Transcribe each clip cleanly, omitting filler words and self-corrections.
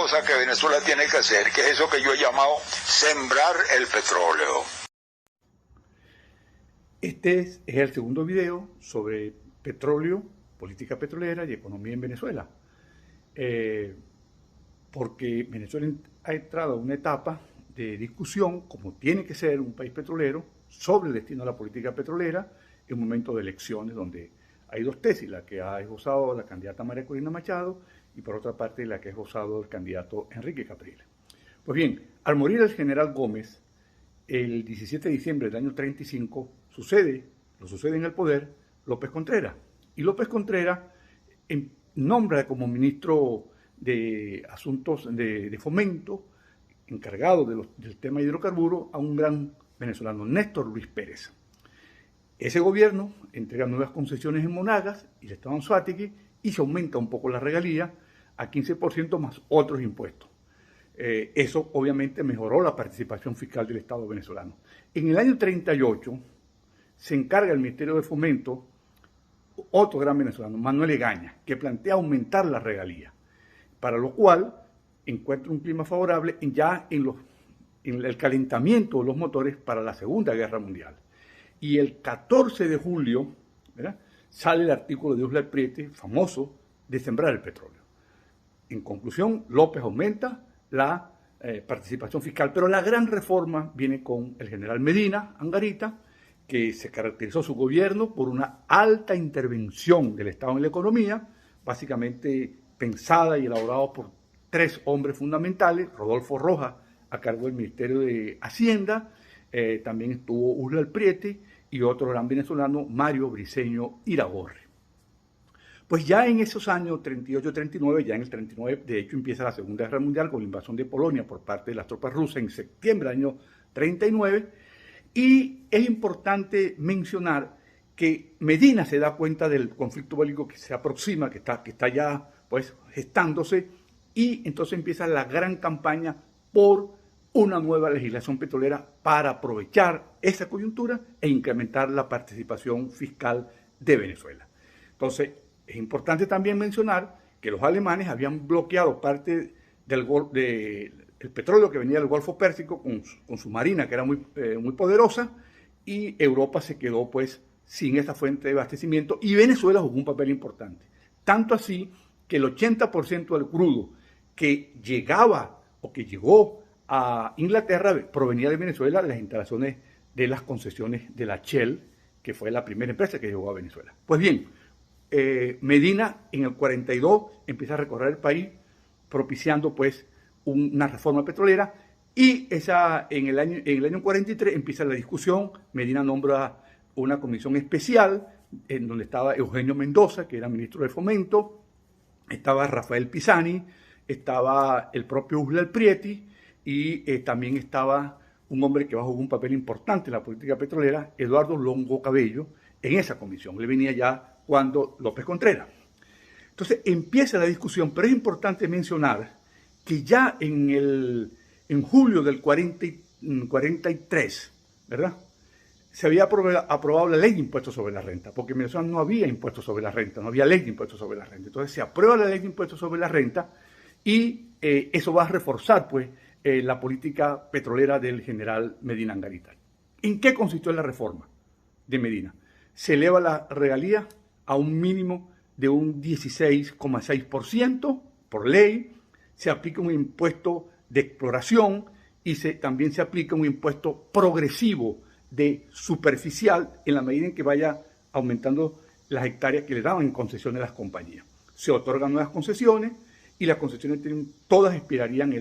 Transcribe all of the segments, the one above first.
cosa que Venezuela tiene que hacer, que es eso que yo he llamado sembrar el petróleo. Este es el segundo video sobre petróleo, política petrolera y economía en Venezuela. Porque Venezuela ha entrado a una etapa de discusión, como tiene que ser un país petrolero, sobre el destino de la política petrolera en un momento de elecciones donde hay dos tesis, la que ha esbozado la candidata María Corina Machado y por otra parte la que ha esbozado el candidato Enrique Capriles. Pues bien, al morir el general Gómez, el 17 de diciembre del año 35, lo sucede en el poder López Contreras. Y López Contreras nombra como ministro de Asuntos de Fomento, encargado del tema hidrocarburos, a un gran venezolano, Néstor Luis Pérez. Ese gobierno entrega nuevas concesiones en Monagas y el estado Anzoátegui y se aumenta un poco la regalía a 15% más otros impuestos. Eso obviamente mejoró la participación fiscal del Estado venezolano. En el año 38 se encarga el Ministerio de Fomento otro gran venezolano, Manuel Egaña, que plantea aumentar la regalía, para lo cual encuentra un clima favorable ya en el calentamiento de los motores para la Segunda Guerra Mundial. Y el 14 de julio, ¿verdad?, sale el artículo de Uslar Prieti, famoso, de sembrar el petróleo. En conclusión, López aumenta la participación fiscal, pero la gran reforma viene con el general Medina Angarita, que se caracterizó su gobierno por una alta intervención del Estado en la economía, básicamente pensada y elaborada por tres hombres fundamentales: Rodolfo Rojas, a cargo del Ministerio de Hacienda, también estuvo Uslar Prieti y otro gran venezolano, Mario Briceño Iragorri. Pues ya en esos años 38-39, ya en el 39, de hecho empieza la Segunda Guerra Mundial con la invasión de Polonia por parte de las tropas rusas en septiembre del año 39, y es importante mencionar que Medina se da cuenta del conflicto bélico que se aproxima, que está ya pues gestándose, y entonces empieza la gran campaña por una nueva legislación petrolera para aprovechar esa coyuntura e incrementar la participación fiscal de Venezuela. Entonces, es importante también mencionar que los alemanes habían bloqueado parte del petróleo que venía del Golfo Pérsico con su marina, que era muy poderosa, y Europa se quedó pues sin esa fuente de abastecimiento, y Venezuela jugó un papel importante. Tanto así que el 80% del crudo que llegaba o que llegó a Inglaterra provenía de Venezuela, de las instalaciones de las concesiones de la Shell, que fue la primera empresa que llegó a Venezuela. Pues bien, Medina en el 42 empieza a recorrer el país propiciando pues una reforma petrolera, y en el año 43 empieza la discusión. Medina nombra una comisión especial en donde estaba Eugenio Mendoza, que era ministro de Fomento, estaba Rafael Pisani, estaba el propio Uslar Prieti, y también estaba un hombre que va a jugar un papel importante en la política petrolera, Eduardo Longo Cabello, en esa comisión. Le venía ya cuando López Contreras. Entonces empieza la discusión, pero es importante mencionar que ya en julio del 43, ¿verdad?, se había aprobado la ley de impuestos sobre la renta, porque en Venezuela no había impuestos sobre la renta, no había ley de impuestos sobre la renta. Entonces se aprueba la ley de impuestos sobre la renta, y eso va a reforzar pues la política petrolera del general Medina Angarita. ¿En qué consistió la reforma de Medina? Se eleva la regalía a un mínimo de un 16,6% por ley, se aplica un impuesto de exploración y también se aplica un impuesto progresivo de superficial en la medida en que vaya aumentando las hectáreas que le daban en concesiones a las compañías. Se otorgan nuevas concesiones y las concesiones todas expirarían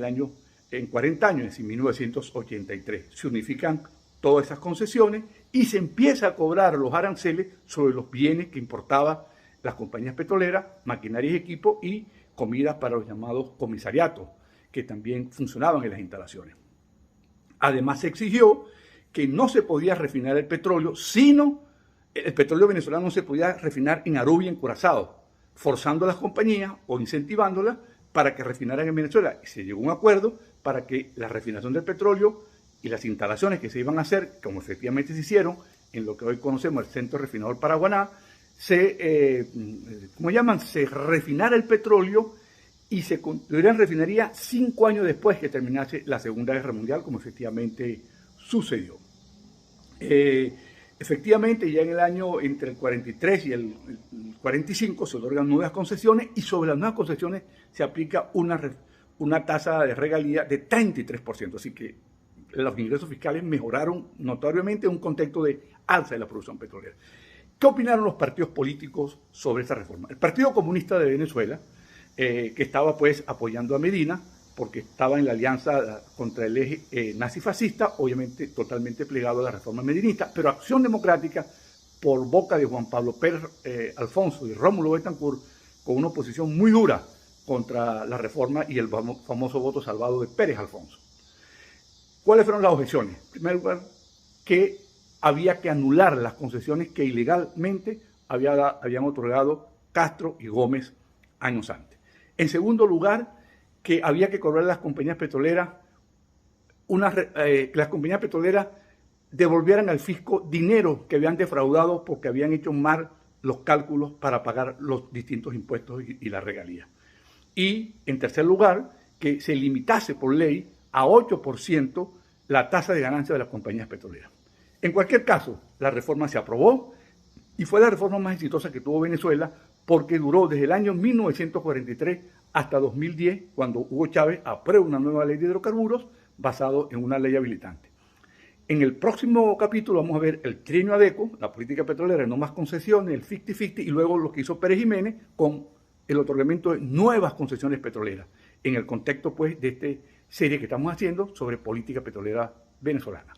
en 40 años, es decir, 1983. Se unifican todas esas concesiones y se empieza a cobrar los aranceles sobre los bienes que importaban las compañías petroleras, maquinaria y equipo, y comidas para los llamados comisariatos, que también funcionaban en las instalaciones. Además, se exigió que no se podía refinar el petróleo, el petróleo venezolano no se podía refinar en Aruba y en Curazao, forzando a las compañías o incentivándolas para que refinaran en Venezuela. Y se llegó a un acuerdo para que la refinación del petróleo y las instalaciones que se iban a hacer, como efectivamente se hicieron en lo que hoy conocemos el Centro Refinador Paraguaná, se refinara el petróleo y se construirían refinerías 5 años después que terminase la Segunda Guerra Mundial, como efectivamente sucedió. Efectivamente, ya en el año entre el 43 y el 45 se otorgan nuevas concesiones y sobre las nuevas concesiones se aplica una tasa de regalía de 33%. Así que los ingresos fiscales mejoraron notoriamente en un contexto de alza de la producción petrolera. ¿Qué opinaron los partidos políticos sobre esta reforma? El Partido Comunista de Venezuela, que estaba pues apoyando a Medina, porque estaba en la alianza contra el eje nazi-fascista, obviamente totalmente plegado a la reforma medinista, pero Acción Democrática, por boca de Juan Pablo Pérez Alfonso y Rómulo Betancourt, con una oposición muy dura contra la reforma y el famoso voto salvado de Pérez Alfonso. ¿Cuáles fueron las objeciones? En primer lugar, que había que anular las concesiones que ilegalmente habían otorgado Castro y Gómez años antes. En segundo lugar, que había que cobrar a las compañías petroleras, que las compañías petroleras devolvieran al fisco dinero que habían defraudado porque habían hecho mal los cálculos para pagar los distintos impuestos y las regalías. Y, en tercer lugar, que se limitase por ley a 8% la tasa de ganancia de las compañías petroleras. En cualquier caso, la reforma se aprobó y fue la reforma más exitosa que tuvo Venezuela porque duró desde el año 1943 hasta 2010, cuando Hugo Chávez aprueba una nueva ley de hidrocarburos basado en una ley habilitante. En el próximo capítulo vamos a ver el trienio ADECO, la política petrolera, no más concesiones, el 50-50 y luego lo que hizo Pérez Jiménez con el otorgamiento de nuevas concesiones petroleras en el contexto pues de esta serie que estamos haciendo sobre política petrolera venezolana.